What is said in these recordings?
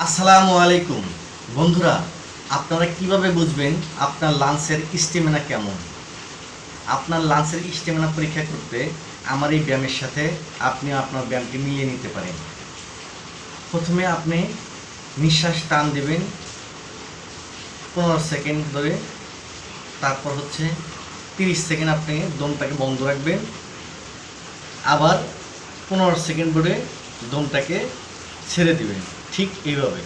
আসসালামু আলাইকুম বন্ধুরা, আপনারা কিভাবে বুঝবেন আপনার লাঞ্চের স্টেমিনা কেমন? আপনার লাঞ্চের স্টেমিনা পরীক্ষা করতে আমার এই ব্যায়ামের সাথে আপনি আপনার ব্যায়ামটি মিলিয়ে নিতে পারেন। প্রথমে আপনি নিঃশ্বাস টান দেবেন 15 সেকেন্ড ধরে, তারপর 30 সেকেন্ড আপনি দমটাকে বন্ধ রাখবেন, আবার 15 সেকেন্ড ধরে দমটাকে ছেড়ে দিবেন, ঠিক এইভাবে।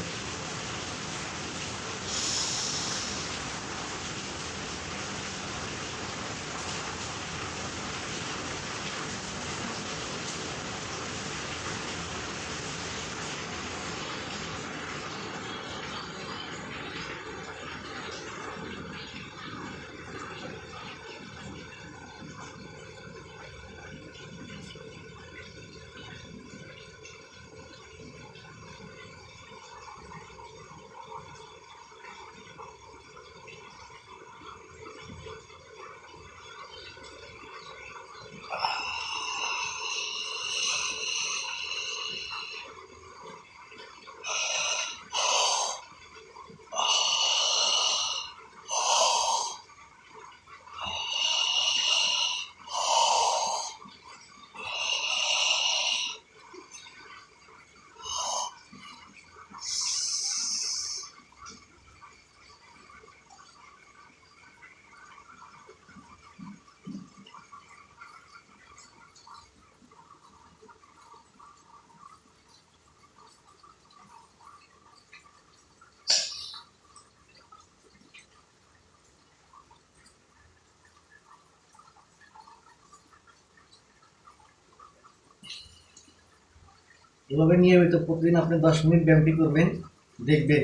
এভাবে নিয়মিত প্রতিদিন আপনি 10 মিনিট ব্যায়ামটি করবেন, দেখবেন